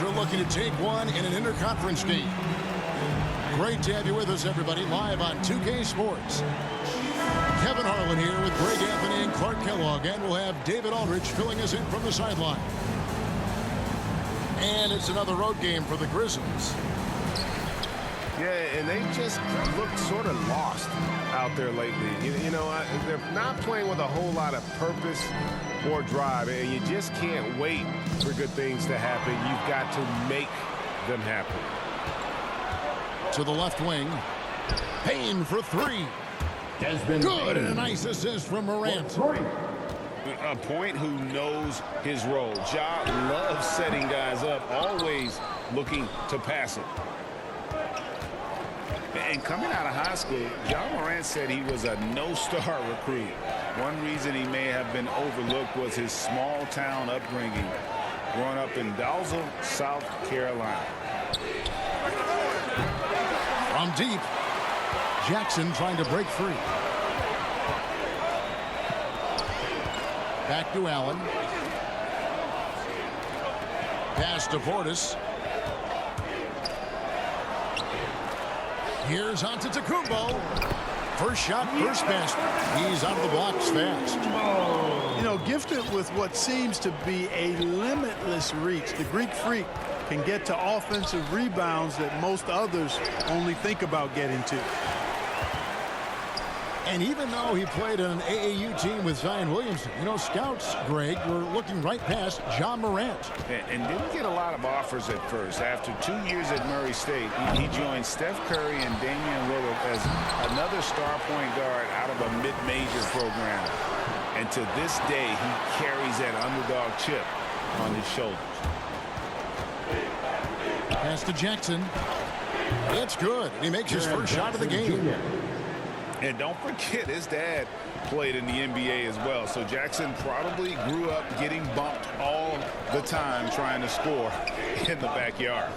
are looking to take one in an interconference game. Great to have you with us, everybody, live on 2K Sports. Kevin Harlan here with Greg Anthony and Clark Kellogg, and we'll have David Aldridge filling us in from the sideline. And it's another road game for the Grizzlies. Yeah, and they just looked sort of lost out there lately. You know, they're not playing with a whole lot of purpose or drive, and you just can't wait for good things to happen. You've got to make them happen. To the left wing. Payne for three. Good, and a nice assist from Morant. A point who knows his role. Ja loves setting guys up, always looking to pass it. And coming out of high school, Ja Morant said he was a no-star recruit. One reason he may have been overlooked was his small-town upbringing, growing up in Dalzell, South Carolina. From deep, Jackson trying to break free. Back to Allen. Pass to Portis. Here's on to Tacumbo. First shot, first best. He's out of the blocks fast. You know, gifted with what seems to be a limitless reach. The Greek Freak can get to offensive rebounds that most others only think about getting to. And even though he played on an AAU team with Zion Williamson, you know, scouts, Greg, were looking right past Ja Morant. And didn't get a lot of offers at first. After 2 years at Murray State, he joined Steph Curry and Damian Lillard as another star point guard out of a mid-major program. And to this day, he carries that underdog chip on his shoulders. Pass to Jackson. It's good. He makes his first shot of the game. And don't forget, his dad played in the NBA as well. So Jackson probably grew up getting bumped all the time trying to score in the backyard.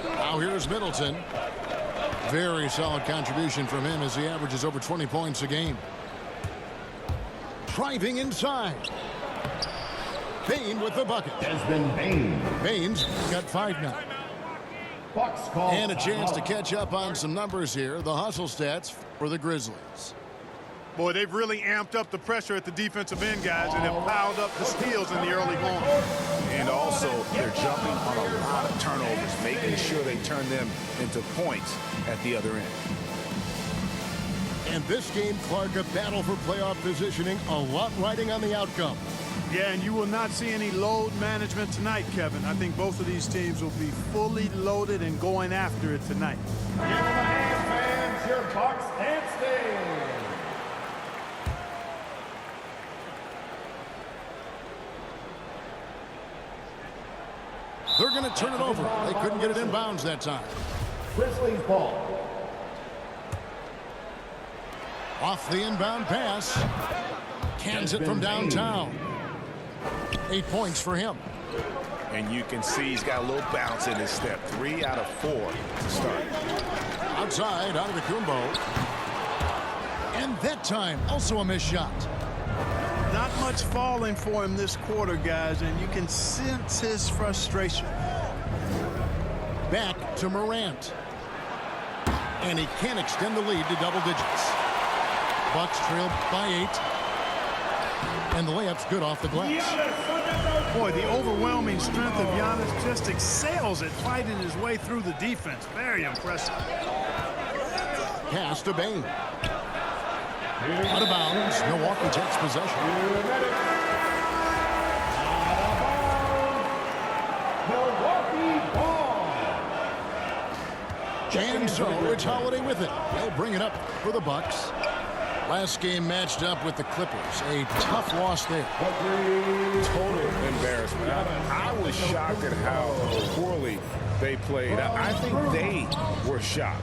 Now here's Middleton. Very solid contribution from him as he averages over 20 points a game. Driving inside. Payne with the bucket. Payne's got 5 now. And a chance to catch up on some numbers here. The hustle stats for the Grizzlies. Boy, they've really amped up the pressure at the defensive end, guys, and have piled up the steals in the early going. And also, they're jumping on a lot of turnovers, making sure they turn them into points at the other end. And this game, Clark, a battle for playoff positioning, a lot riding on the outcome. Yeah, and you will not see any load management tonight, Kevin. I think both of these teams will be fully loaded and going after it tonight. Give them a hand, fans, your Bucks and stay. They're going to turn it over. They couldn't get it in bounds that time. Grizzlies ball. Off the inbound pass. Cans it from downtown. 8 points for him. And you can see he's got a little bounce in his step. 3 out of 4 to start. Outside, out of the Kumbo. And that time, also a missed shot. Not much falling for him this quarter, guys, and you can sense his frustration. Back to Morant. And he can't extend the lead to double digits. Bucks trail by 8. And the layup's good off the glass. Boy, the overwhelming strength of Giannis just excels at fighting his way through the defense. Very impressive. Pass to Bane. Out of bounds. Milwaukee takes possession. Milwaukee ball. And so it's Holiday with it. They'll bring it up for the Bucks. Last game matched up with the Clippers. A tough loss there. Total embarrassment. I was shocked at how poorly they played. I think they were shocked.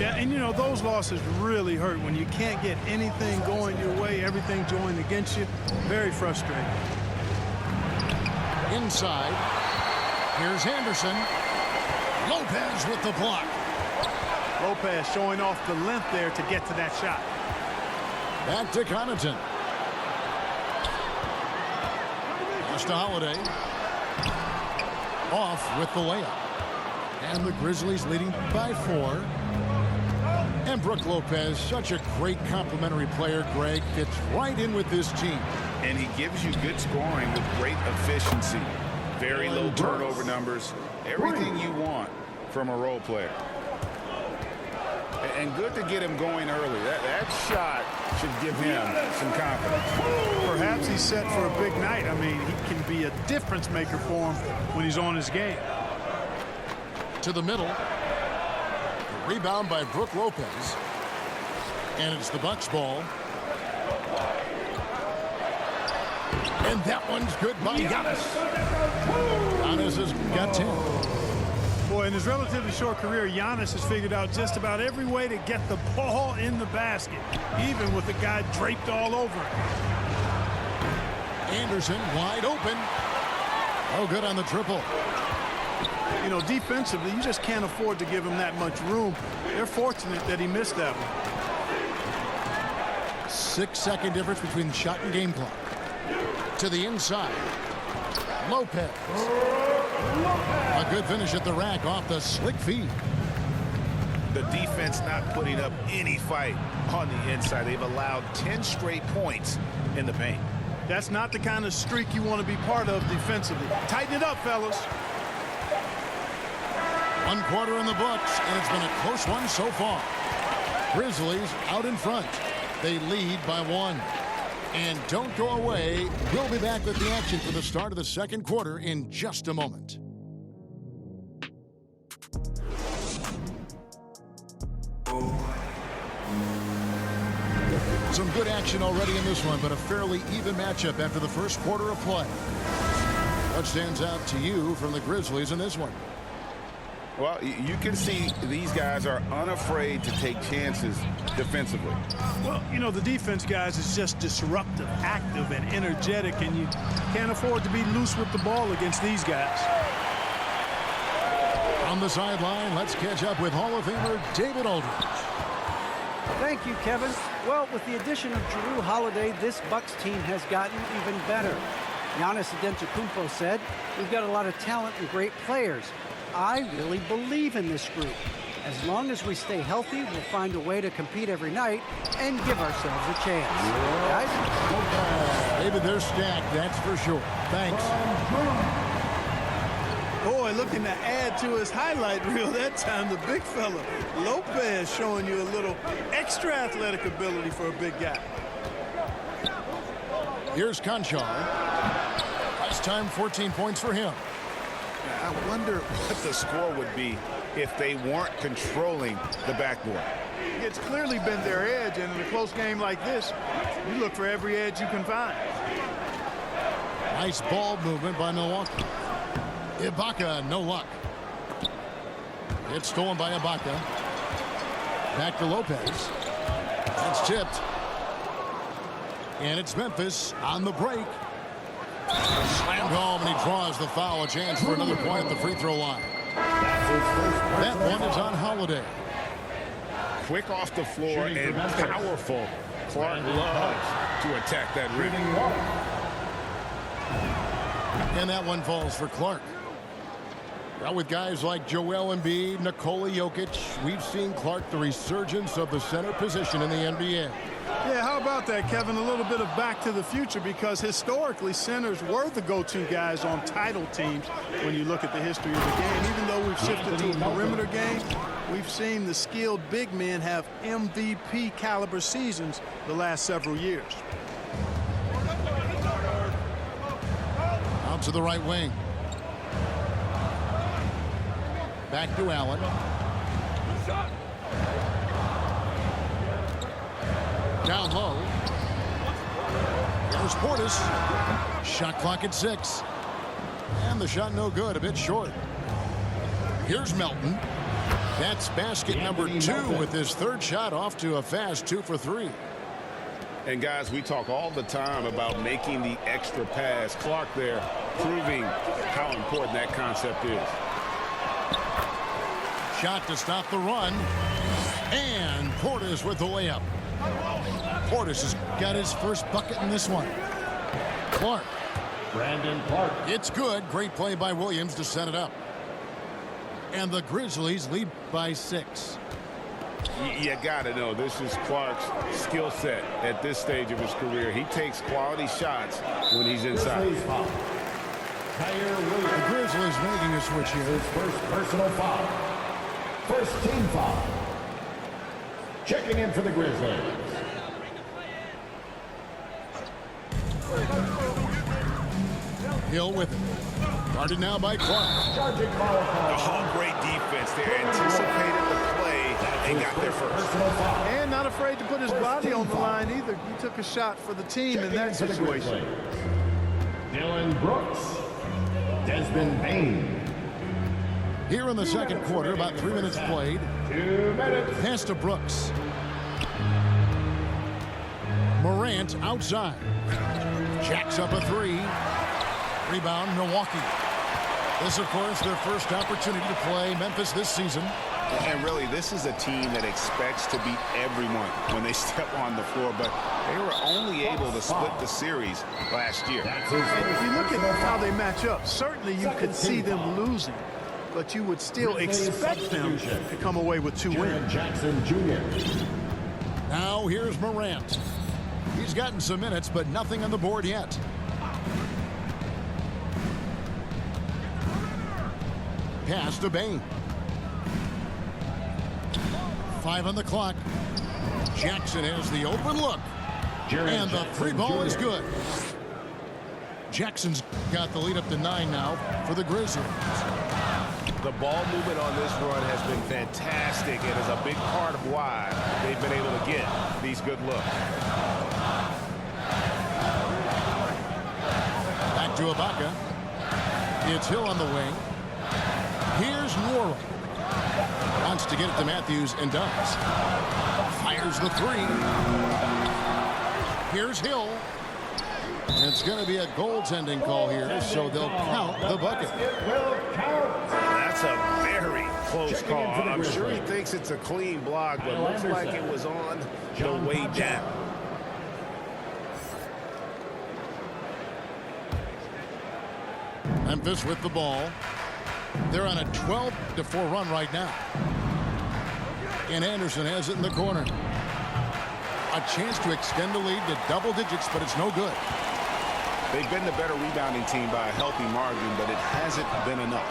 Yeah, and you know, those losses really hurt when you can't get anything going your way, everything going against you. Very frustrating. Inside. Here's Anderson. Lopez with the block. Lopez showing off the length there to get to that shot. Back to Connaughton. Pass to Holiday. off with the layup. And the Grizzlies leading by 4. And Brook Lopez, such a great complimentary player, Greg, fits right in with this team. And he gives you good scoring with great efficiency. Very low turnover numbers. Everything you want from a role player. And good to get him going early. That shot should give him some confidence. Perhaps he's set for a big night. I mean, he can be a difference maker for him when he's on his game. To the middle. The rebound by Brook Lopez. And it's the Bucks ball. And that one's good by Giannis. Giannis has got 10. Boy, in his relatively short career, Giannis has figured out just about every way to get the ball in the basket, even with the guy draped all over him. Anderson wide open. Oh, good on the triple. You know, defensively, you just can't afford to give him that much room. They're fortunate that he missed that one. 6-second difference between the shot and game clock. To the inside. Lopez. A good finish at the rack off the slick feed. The defense not putting up any fight on the inside. They've allowed 10 straight points in the paint. That's not the kind of streak you want to be part of defensively. Tighten it up, fellas. 1 quarter in the books, and it's been a close one so far. Grizzlies out in front. They lead by 1. And don't go away. We'll be back with the action for the start of the second quarter in just a moment. Some good action already in this one, but a fairly even matchup after the first quarter of play. What stands out to you from the Grizzlies in this one? Well, you can see these guys are unafraid to take chances defensively. Well, you know, the defense, guys, is just disruptive, active, and energetic, and you can't afford to be loose with the ball against these guys. On the sideline, let's catch up with Hall of Famer David Aldridge. Thank you, Kevin. Well, with the addition of Jrue Holiday, this Bucks team has gotten even better. Giannis Antetokounmpo said, "We've got a lot of talent and great players. I really believe in this group. As long as we stay healthy, we'll find a way to compete every night and give ourselves a chance." Guys? David, they're stacked, that's for sure. Thanks. Boy, looking to add to his highlight reel that time, the big fella. Lopez showing you a little extra athletic ability for a big guy. Here's Conchar. Last time, 14 points for him. I wonder what the score would be if they weren't controlling the backboard. It's clearly been their edge, and in a close game like this, you look for every edge you can find. Nice ball movement by Milwaukee. Ibaka, no luck. It's stolen by Ibaka. Back to Lopez. That's tipped. And it's Memphis on the break. Slammed home, and he draws the foul. A chance for another point at the free throw line. That one is on Holiday. Quick off the floor and powerful. Clark loves to attack that rim. And that one falls for Clark. Well, with guys like Joel Embiid, Nikola Jokic, we've seen Clark the resurgence of the center position in the NBA. Yeah, how about that, Kevin? A little bit of back to the future, because historically centers were the go-to guys on title teams when you look at the history of the game. Even though we've shifted to a perimeter game, we've seen the skilled big men have MVP caliber seasons the last several years. Out to the right wing. Back to Allen. Down low. There's Portis. Shot clock at 6. And the shot no good, a bit short. Here's Melton. That's basket number 2 with his third shot off to a fast 2 for 3. And guys, we talk all the time about making the extra pass. Clark there proving how important that concept is. Shot to stop the run. And Portis with the layup. Portis has got his first bucket in this one. Clark It's good. Great play by Williams to set it up. And the Grizzlies lead by 6. You got to know this is Clark's skill set at this stage of his career. He takes quality shots when he's inside. The Grizzlies making a switch here. His first personal foul. First team foul. Checking in for the Grizzlies. Hill with it. Guarded now by Clark. Charging foul call. Oh, great defense there. Anticipated the play and got there first. Personal foul. And not afraid to put his body on the line either. He took a shot for the team in that situation. Dylan Brooks. Desmond Bain. Here in the second quarter, about 3 minutes played. 2 minutes. Pass to Brooks. Morant outside. Jacks up a 3. Rebound, Milwaukee. This, of course, their first opportunity to play Memphis this season. And really, this is a team that expects to beat everyone when they step on the floor, but they were only able to split the series last year. And if you look at how they match up, certainly you could see them losing, but you would still expect them to come away with 2 wins. Jackson Jr. Now here's Morant. He's gotten some minutes, but nothing on the board yet. Pass to Bain. 5 on the clock. Jackson has the open look. And the 3 ball is good. Jackson's got the lead up to 9 now for the Grizzlies. The ball movement on this run has been fantastic and is a big part of why they've been able to get these good looks. Back to Ibaka. It's Hill on the wing. Here's Norwood. Wants to get it to Matthews and does. Fires the 3. Here's Hill. It's going to be a goaltending call here, so they'll count the bucket. That's a very close call. I'm sure he thinks it's a clean block, but looks like it was on the way down. Memphis with the ball. They're on a 12-4 run right now. And Anderson has it in the corner. A chance to extend the lead to double digits, but it's no good. They've been the better rebounding team by a healthy margin, but it hasn't been enough.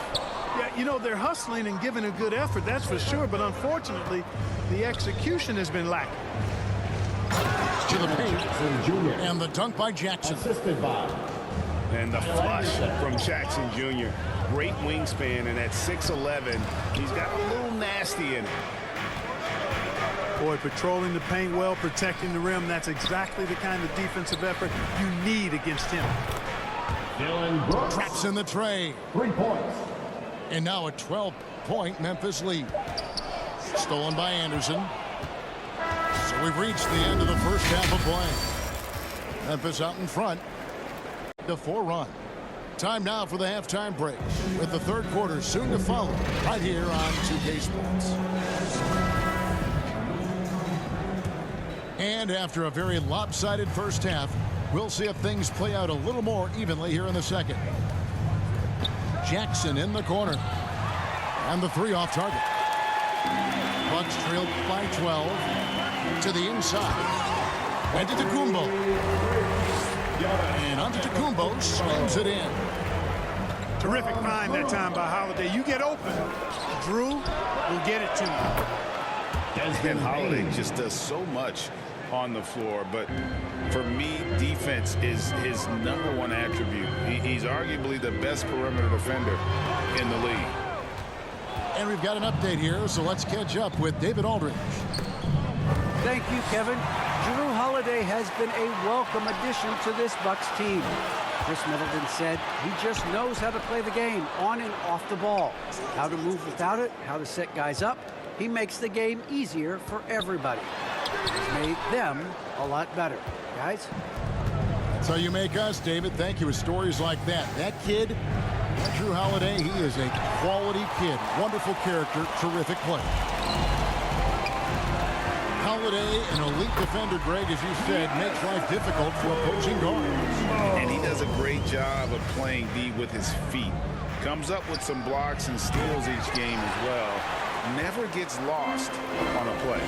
Yeah, you know, they're hustling and giving a good effort, that's for sure, but unfortunately, the execution has been lacking. To the paint. And the dunk by Jackson. Assisted by. And the flush from Jackson Jr. Great wingspan, and at 6'11", he's got a little nasty in it. Boy, patrolling the paint well, protecting the rim, that's exactly the kind of defensive effort you need against him. Dylan Brooks. Traps in the tray. 3 points. And now a 12-point Memphis lead. Stolen by Anderson. So we've reached the end of the first half of play. Memphis out in front. The 4 run. Time now for the halftime break, with the third quarter soon to follow, right here on 2K Sports. And after a very lopsided first half, we'll see if things play out a little more evenly here in the second. Jackson in the corner. And the 3 off target. Bucks trailed by 12 to the inside. And to Tacumbo. And Antetokounmpo slams it in. Terrific find that time by Holiday. You get open, Drew will get it to you. And Holiday just does so much on the floor, but for me, defense is his #1 attribute. He's arguably the best perimeter defender in the league. And we've got an update here, so let's catch up with David Aldridge. Thank you, Kevin. Jrue Holiday has been a welcome addition to this Bucks team. Chris Middleton said he just knows how to play the game on and off the ball, how to move without it, how to set guys up. He makes the game easier for everybody. He's made them a lot better. Guys? That's how you make us, David. Thank you with stories like that. That kid, Jrue Holiday, he is a quality kid. Wonderful character, terrific player. Holiday, an elite defender, Greg, as you said, makes life difficult for opposing guards. And he does a great job of playing D with his feet. Comes up with some blocks and steals each game as well. Never gets lost on a play.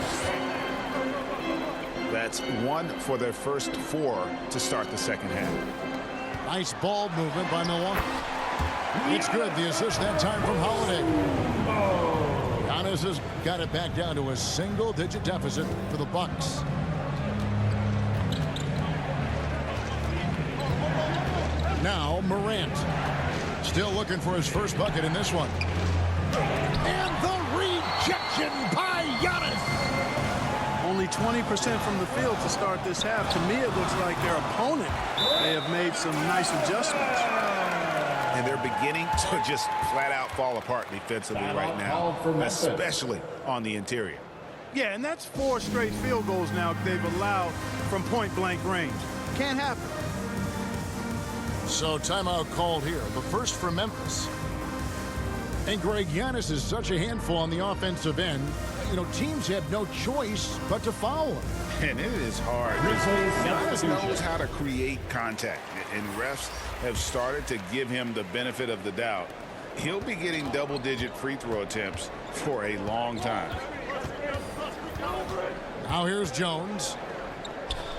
That's 1 for their first 4 to start the second half. Nice ball movement by Milwaukee. It's good. The assist that time from Holiday. Giannis has got it back down to a single-digit deficit for the Bucks. Now Morant. Still looking for his first bucket in this one. And the rejection by Giannis. Only 20% from the field to start this half. To me, it looks like their opponent may have made some nice adjustments. And they're beginning to just flat out fall apart defensively right now, especially on the interior. Yeah, and that's 4 straight field goals now they've allowed from point-blank range. Can't happen. So timeout called here. The first for Memphis. And Greg, Giannis is such a handful on the offensive end. You know, teams have no choice but to foul him. And it is hard. Giannis knows how to create contact, and refs have started to give him the benefit of the doubt. He'll be getting double-digit free throw attempts for a long time. Now here's Jones.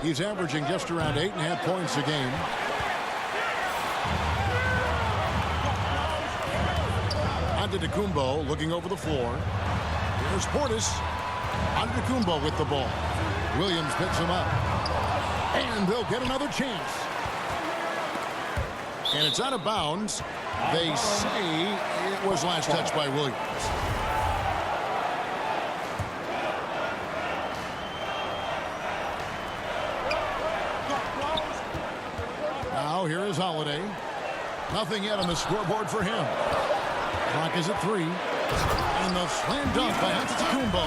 He's averaging just around 8.5 points a game. Antetokounmpo looking over the floor. Here's Portis. Antetokounmpo with the ball. Williams picks him up. And they'll get another chance. And it's out of bounds. They say it was last touched by Williams. Now here is Holiday. Nothing yet on the scoreboard for him. Clock is at 3. And the slam dunk by Antetokounmpo.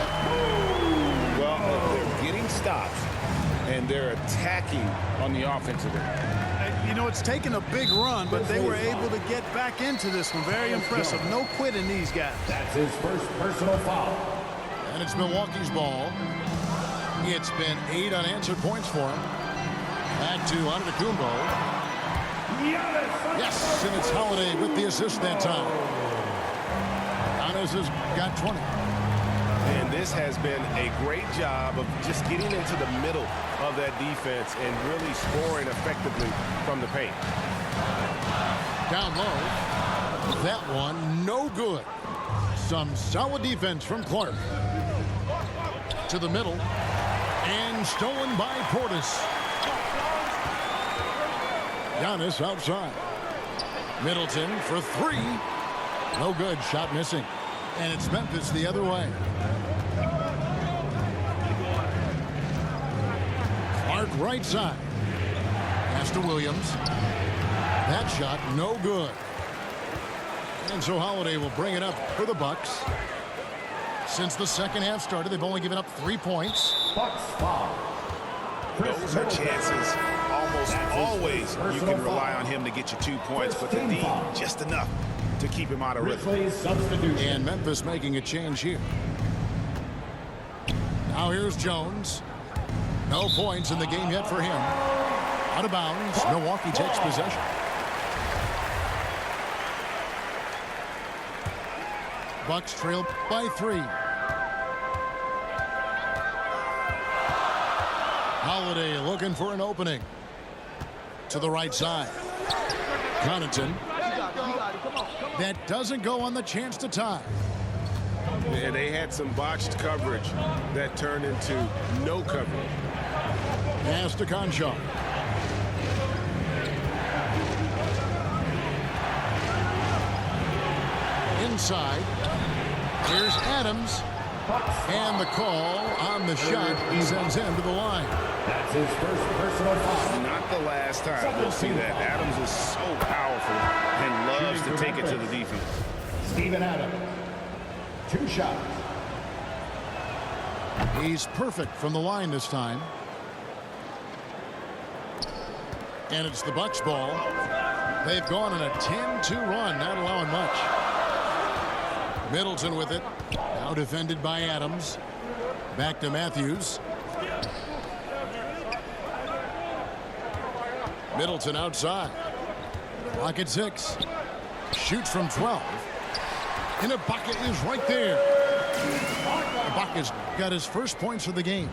Well, they're getting stops, and they're attacking on the offensive end. You know, it's taken a big run, but they were able to get back into this one. Very impressive. No quitting these guys. That's his first personal foul. And it's Milwaukee's ball. It's been 8 unanswered points for him. Back to Antetokounmpo. Yes, and it's Holiday with the assist that time. Giannis has got 20. And this has been a great job of just getting into the middle of that defense and really scoring effectively from the paint. Down low. That one, no good. Some solid defense from Clark. To the middle. And stolen by Portis. Giannis outside. Middleton for 3. No good. Shot missing. And it's Memphis the other way. Clark right side. Pass to Williams. That shot no good. And so Holiday will bring it up for the Bucks. Since the second half started, they've only given up 3 points. Bucks foul. Those are chances almost always you can rely on him to get you 2 points, but the D just enough to keep him out of rhythm. And Memphis making a change here. Now here's Jones. No points in the game yet for him. Out of bounds. Milwaukee takes possession. Bucks trail by 3. Holiday looking for an opening. To the right side. Connaughton. That doesn't go on the chance to tie. And they had some botched coverage that turned into no coverage. Pass to Conchar. Inside. Here's Adams. And the call on the shot sends him to the line. That's his first personal foul. Not the last time we'll see that. Adams is so powerful and loves to take it to the defense. Steven Adams. 2 shots. He's perfect from the line this time. And it's the Bucks ball. They've gone on a 10-2 run, not allowing much. Middleton with it. Now defended by Adams. Back to Matthews. Middleton outside. Clock at 6. Shoots from 12. And Ibaka is right there. Ibaka's got his first points of the game.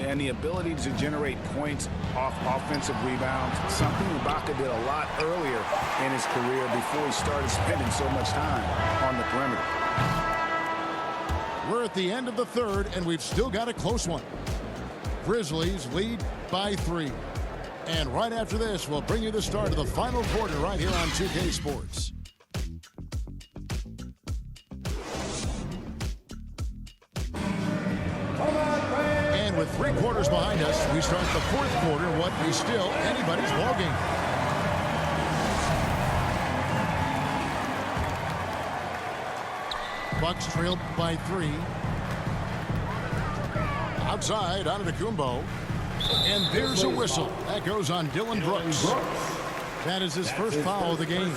And the ability to generate points off offensive rebounds, something Ibaka did a lot earlier in his career before he started spending so much time on the perimeter. We're at the end of the third, and we've still got a close one. Grizzlies lead by 3. And right after this, we'll bring you the start of the final quarter right here on 2K Sports. And with 3 quarters behind us, we start the fourth quarter, what is still anybody's ballgame. Bucks trailed by 3. Outside, Antetokounmpo. And there's a whistle. That goes on Dylan Brooks. That is his first foul of the game.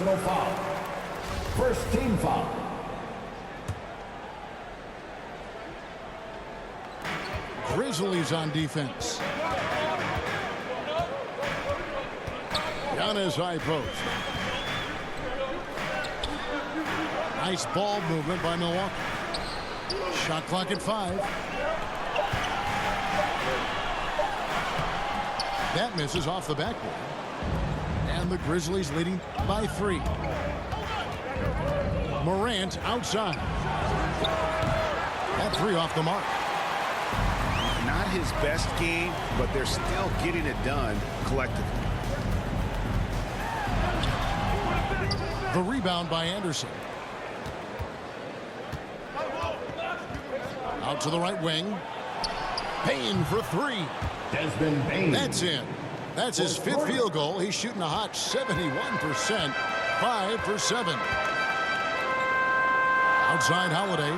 First team foul. Grizzlies on defense. Giannis high post. Nice ball movement by Milwaukee. Shot clock at 5. That misses off the backboard. And the Grizzlies leading by 3. Morant outside. That 3 off the mark. Not his best game, but they're still getting it done collectively. The rebound by Anderson. Out to the right wing. Payne for 3. Desmond Bane. That's in. That's his 5th field goal. He's shooting a hot 71%. 5 for 7. Outside Holiday.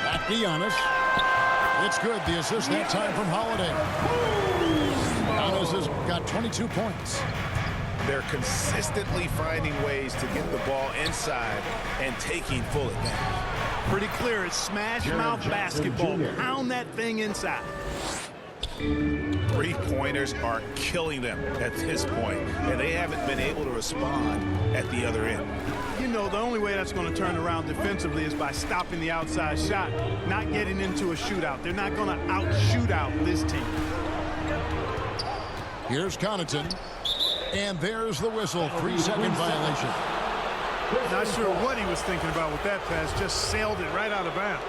Back to Giannis. It's good. The assist that time from Holiday. Giannis has got 22 points. They're consistently finding ways to get the ball inside and taking full advantage. Pretty clear. It's smash mouth basketball. Pound that thing inside. 3-pointers are killing them at this point, and they haven't been able to respond at the other end. You know, the only way that's going to turn around defensively is by stopping the outside shot, not getting into a shootout. They're not going to out-shoot out this team. Here's Connaughton. And there's the whistle. 3-second violation. Not sure what he was thinking about with that pass. Just sailed it right out of bounds.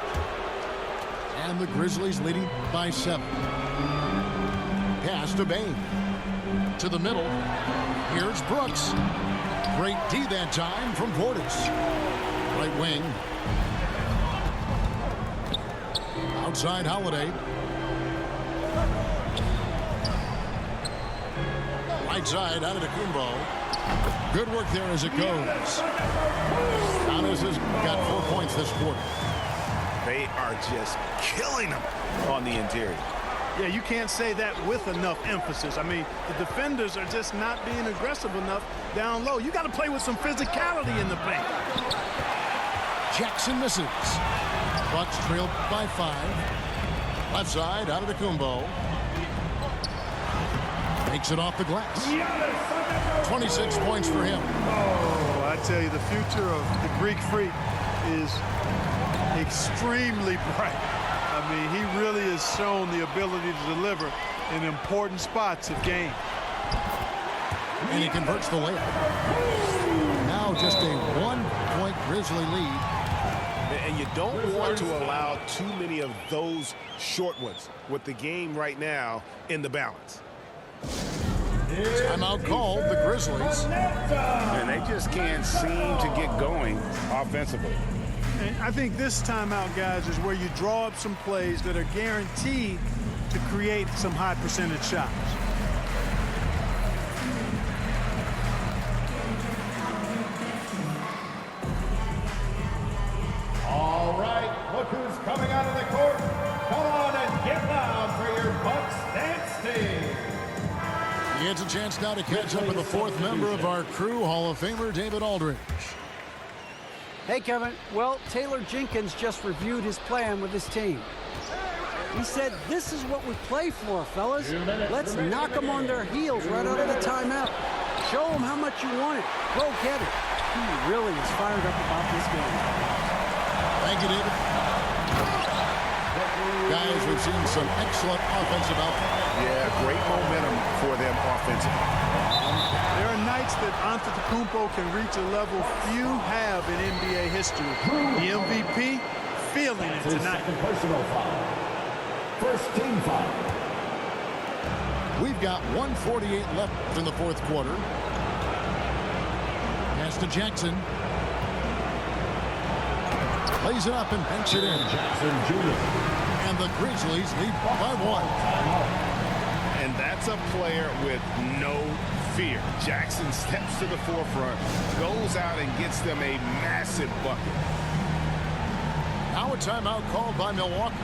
And the Grizzlies leading by 7. Pass to Bane. To the middle. Here's Brooks. Great D that time from Portis. Right wing. Outside Holiday. Right side Antetokounmpo. Good work there as it goes. Giannis has got 4 points this quarter. They are just killing them on the interior. Yeah, you can't say that with enough emphasis. I mean, the defenders are just not being aggressive enough down low. You got to play with some physicality in the paint. Jackson misses. Bucks trailed by 5. Left side, Antetokounmpo. Makes it off the glass. 26 points for him. Oh, I tell you, the future of the Greek Freak is extremely bright. I mean, he really has shown the ability to deliver in important spots of game. And he converts the layup. Now just a 1-point Grizzly lead. And you don't want to allow too many of those short ones with the game right now in the balance. Timeout called, the Grizzlies. And they just can't seem to get going offensively. And I think this timeout, guys, is where you draw up some plays that are guaranteed to create some high percentage shots. All right, look who's coming out of the court. Come on and get loud for your Bucks dance team. He gets a chance now to catch up with the 4th member of our crew, Hall of Famer David Aldridge. Hey, Kevin. Well, Taylor Jenkins just reviewed his plan with his team. He said, this is what we play for, fellas. Let's knock them on their heels right out of the timeout. Show them how much you want it. Go get it. He really is fired up about this game. Thank you, David. Guys, we've seen some excellent offensive output. Yeah, great momentum for them offensively. There are nights that Antetokounmpo can reach a level few have in NBA history. The MVP feeling it tonight. Personal foul. First team foul. We've got 1:48 left in the fourth quarter. Pass to Jackson. Lays it up and banks it in. Jackson Jr. And the Grizzlies lead by 1. And that's a player with no fear. Jackson steps to the forefront, goes out and gets them a massive bucket. Now a timeout called by Milwaukee.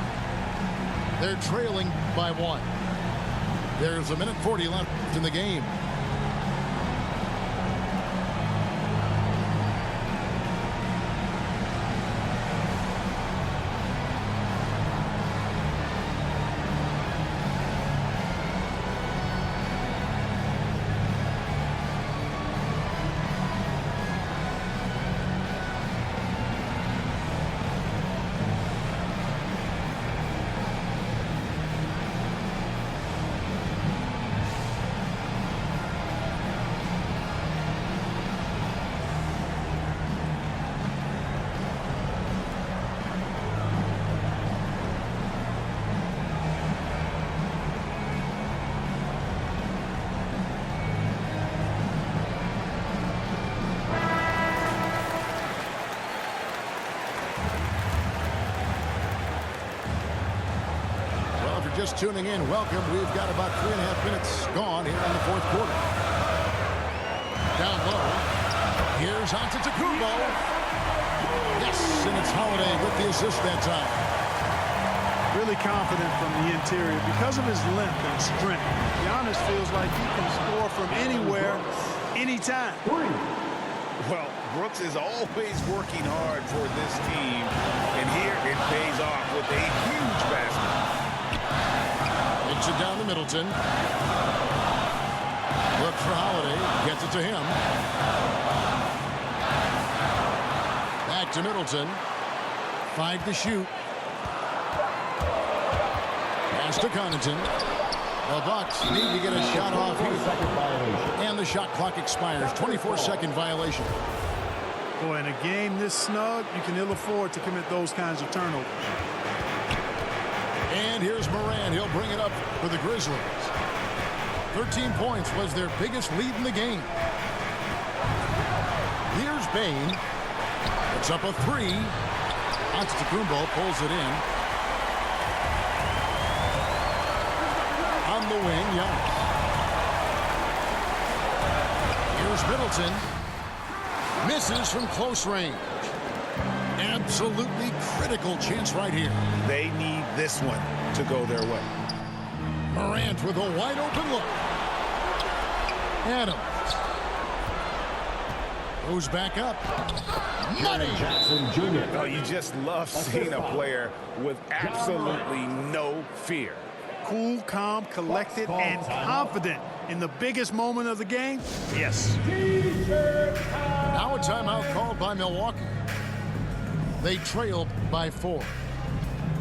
They're trailing by 1. There's 1:40 left in the game. Just tuning in, welcome. We've got about 3.5 minutes gone here in the fourth quarter. Down low. Here's Antetokounmpo. Yes, and it's Holiday with the assist that time. Really confident from the interior because of his length and strength. Giannis feels like he can score from anywhere, anytime. Well, Brooks is always working hard for this team, and here it pays off with a huge basket. Gets it down to Middleton. Look for Holiday. Gets it to him. Back to Middleton. 5 to shoot. Pass to Connaughton. The Bucks need to get a shot off here. And the shot clock expires. 24-second violation. Boy, in a game this snug, you can ill afford to commit those kinds of turnovers. And here's Moran. He'll bring it up for the Grizzlies. 13 points was their biggest lead in the game. Here's Bane. Puts up a 3. Antetokounmpo pulls it in. On the wing, Giannis. Here's Middleton. Misses from close range. Absolutely critical chance right here. They need this one to go their way. Morant with a wide open look. Adams. Goes back up. Money. Jackson Jr. Oh, you just love seeing a player with absolutely no fear. Cool, calm, collected, and confident in the biggest moment of the game? Yes. Now a timeout called by Milwaukee. They trail by 4.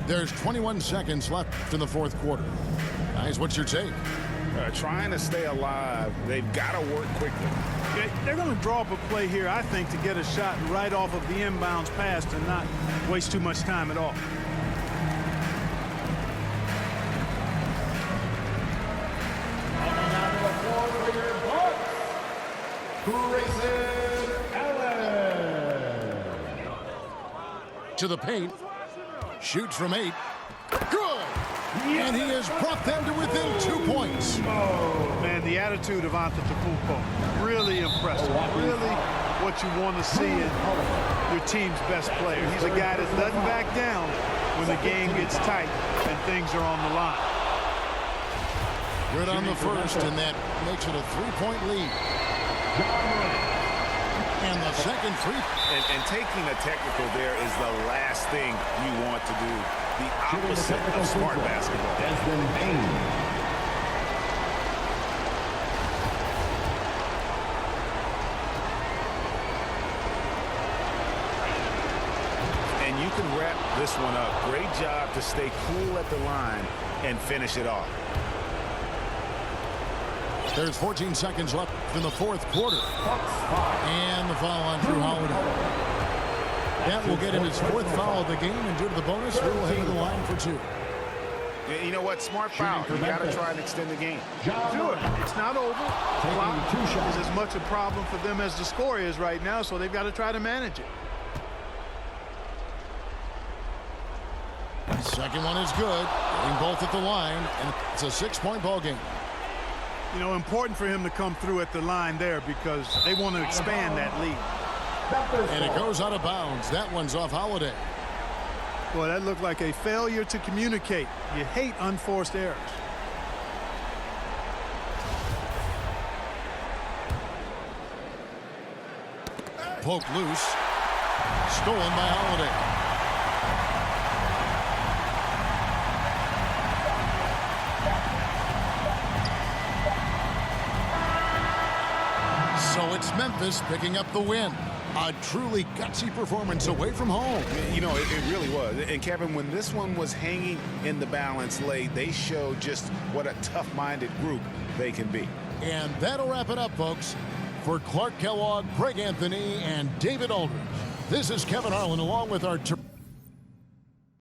There's 21 seconds left in the fourth quarter. Guys, what's your take? Trying to stay alive, they've got to work quickly. They're going to draw up a play here, I think, to get a shot right off of the inbounds pass and not waste too much time at all. To the paint. Shoots from 8. Good! And he has brought them to within 2 points. Man, the attitude of Antetokounmpo, really impressive. Really what you want to see in your team's best player. He's a guy that doesn't back down when the game gets tight and things are on the line. Good on the first, and that makes it a 3-point lead. And the A second free. And taking a technical there is the last thing you want to do. The opposite of smart basketball. And you can wrap this one up. Great job to stay cool at the line and finish it off. There's 14 seconds left in the fourth quarter. And the foul on Drew Holiday. That will get him his fourth foul of the game, and due to the bonus, we will head to the line for 2. You know what? Smart foul. You got to try and extend the game. Do it. It's not over. The clock is as much a problem for them as the score is right now, so they've got to try to manage it. Second one is good. Getting both at the line, and it's a 6-point ball game. You know, important for him to come through at the line there because they want to expand that lead. And it goes out of bounds. That one's off Holiday. Boy, that looked like a failure to communicate. You hate unforced errors. Poked loose. Stolen by Holiday. So it's Memphis picking up the win. A truly gutsy performance away from home. You know, it really was. And Kevin, when this one was hanging in the balance late, they showed just what a tough-minded group they can be. And that'll wrap it up, folks. For Clark Kellogg, Greg Anthony, and David Aldridge, this is Kevin Harlan along with our